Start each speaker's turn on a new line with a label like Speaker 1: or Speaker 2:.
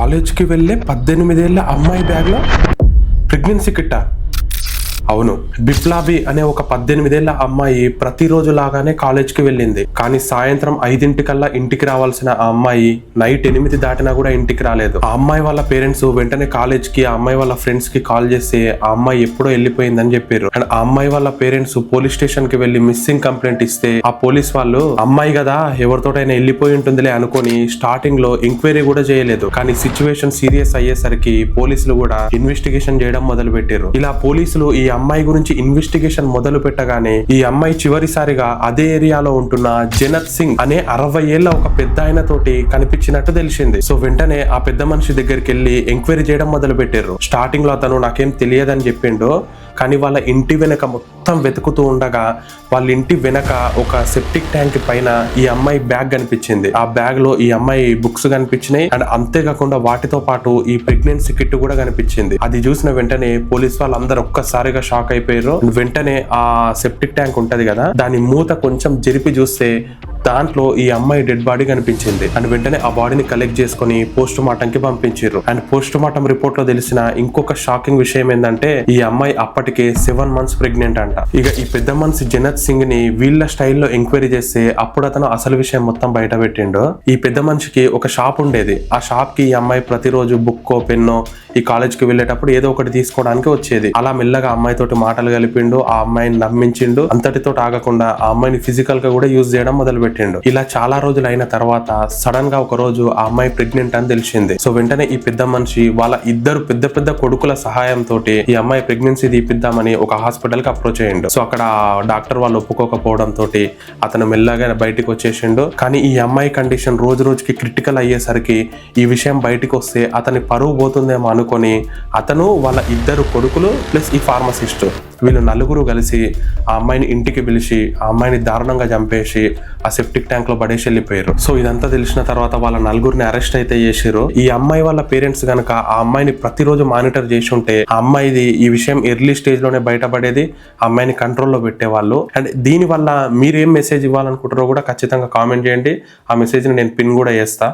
Speaker 1: కాలేజ్కి వెళ్ళే 18 ఏళ్ల అమ్మాయి బ్యాగ్లో ప్రెగ్నెన్సీ కిట్టా. అవును, బిప్లాబి అనే ఒక 18 ఏళ్ల అమ్మాయి ప్రతిరోజు లాగానే కాలేజ్కి వెళ్ళింది. కానీ సాయంత్రం 5 ఇంటికి రావాల్సిన ఆ అమ్మాయి నైట్ 8 దాటినా కూడా ఇంటికి రాలేదు. ఆ అమ్మాయి వాళ్ళ పేరెంట్స్ వెంటనే కాలేజ్ కి, ఆ అమ్మాయి వాళ్ళ ఫ్రెండ్స్ కి కాల్ చేసి ఆ అమ్మాయి ఎప్పుడో వెళ్ళిపోయిందని చెప్పారు. అండ్ ఆ అమ్మాయి వాళ్ళ పేరెంట్స్ పోలీస్ స్టేషన్ కి వెళ్లి మిస్సింగ్ కంప్లైంట్ ఇస్తే ఆ పోలీస్ వాళ్ళు అమ్మాయి కదా ఎవరితోటైనా వెళ్ళిపోయి ఉంటుందిలే అనుకొని స్టార్టింగ్ లో ఎంక్వైరీ కూడా చేయలేదు. కానీ సిచ్యువేషన్ సీరియస్ అయ్యేసరికి పోలీసులు కూడా ఇన్వెస్టిగేషన్ చేయడం మొదలు పెట్టారు. ఇలా పోలీసులు ఈ అమ్మాయి గురించి ఇన్వెస్టిగేషన్ మొదలు పెట్టగానే ఈ అమ్మాయి చివరిసారిగా అదే ఏరియాలో ఉంటున్న జనత్ సింగ్ అనే 60 ఏళ్ల ఒక పెద్ద ఆయన తోటి కనిపించినట్టు తెలిసింది. సో వెంటనే ఆ పెద్ద మనిషి దగ్గరికి వెళ్లి ఎంక్వైరీ చేయడం మొదలు పెట్టారు. స్టార్టింగ్ లో అతను నాకేం తెలియదని చెప్పిండు. కానీ వాళ్ళ ఇంటి వెనక మొత్తం వెతుకుతూ ఉండగా వాళ్ళ ఇంటి వెనక ఒక సెప్టిక్ ట్యాంక్ పైన ఈ అమ్మాయి బ్యాగ్ కనిపించింది. ఆ బ్యాగ్ లో ఈ అమ్మాయి బుక్స్ కనిపించినాయి. అండ్ అంతేకాకుండా వాటితో పాటు ఈ ప్రెగ్నెన్సీ కిట్ కూడా కనిపించింది. అది చూసిన వెంటనే పోలీస్ వాళ్ళందరూ ఒక్కసారిగా షాక్ అయిపోయారు. వెంటనే ఆ సెప్టిక్ ట్యాంక్ ఉంటది కదా, దాని మూత కొంచెం జరిపి చూస్తే దాంట్లో ఈ అమ్మాయి డెడ్ బాడీ కనిపించింది. అండ్ వెంటనే ఆ బాడీని కలెక్ట్ చేసుకుని పోస్ట్ మార్టం కి పంపించారు. అండ్ పోస్ట్ మార్టం రిపోర్ట్ లో తెలిసిన ఇంకొక షాకింగ్ విషయం ఏంటంటే ఈ అమ్మాయి అప్పటికే 7 మంత్స్ ప్రెగ్నెంట్ అంట. ఇక ఈ పెద్ద మనిషి జనత్ సింగ్ ని వీళ్ళ స్టైల్లో ఎంక్వైరీ చేస్తే అప్పుడు అతను అసలు విషయం మొత్తం బయట పెట్టిండు. ఈ పెద్ద మనిషికి ఒక షాప్ ఉండేది. ఆ షాప్ కి ఈ అమ్మాయి ప్రతిరోజు బుక్కో పెన్నో ఈ కాలేజ్ కి వెళ్ళేటప్పుడు ఏదో ఒకటి తీసుకోవడానికి వచ్చేది. అలా మెల్లగా అమ్మాయి తోటి మాటలు కలిపిండు, ఆ అమ్మాయిని నమ్మించిండు. అంతటితో ఆగకుండా ఆ అమ్మాయిని ఫిజికల్ గా కూడా యూజ్ చేయడం మొదలు పెట్టిండు. ఇలా చాలా రోజులు అయిన తర్వాత సడన్ గా ఒక రోజు ఆ అమ్మాయి ప్రెగ్నెంట్ అని తెలిసింది. సో వెంటనే ఈ పెద్ద మనిషి వాళ్ళ ఇద్దరు పెద్ద పెద్ద కొడుకుల సహాయంతో ఈ అమ్మాయి ప్రెగ్నెన్సీ తీపిద్దామని ఒక హాస్పిటల్ కి అప్రోచ్ అయ్యిండు. సో అక్కడ డాక్టర్ వాళ్ళు ఒప్పుకోకపోవడం తోటి అతను మెల్లగా బయటికి వచ్చేసిండు. కానీ ఈ అమ్మాయి కండిషన్ రోజు రోజుకి క్రిటికల్ అయ్యేసరికి ఈ విషయం బయటికి వస్తే అతని పరువు పోతుందేమో అనుకొని అతను వాళ్ళ ఇద్దరు కొడుకులు ప్లస్ ఈ ఫార్మసిస్ట్ వీళ్ళు నలుగురు కలిసి ఆ అమ్మాయిని ఇంటికి పిలిచి ఆ అమ్మాయిని దారుణంగా చంపేసి ఆ సెప్టిక్ ట్యాంక్ లో పడేసి వెళ్ళిపోయారు. సో ఇదంతా తెలిసిన తర్వాత వాళ్ళ నలుగురిని అరెస్ట్ అయితే చేశారు. ఈ అమ్మాయి వాళ్ళ పేరెంట్స్ గనక ఆ అమ్మాయిని ప్రతిరోజు మానిటర్ చేసి ఉంటే ఆ అమ్మాయిది ఈ విషయం ఎర్లీ స్టేజ్ లోనే బయటపడేది, ఆ అమ్మాయిని కంట్రోల్లో పెట్టేవాళ్ళు. అండ్ దీని వల్ల మీరేం మెసేజ్ ఇవ్వాలనుకుంటారో కూడా ఖచ్చితంగా కామెంట్ చేయండి. ఆ మెసేజ్ ని నేను పిన్ కూడా చేస్తా.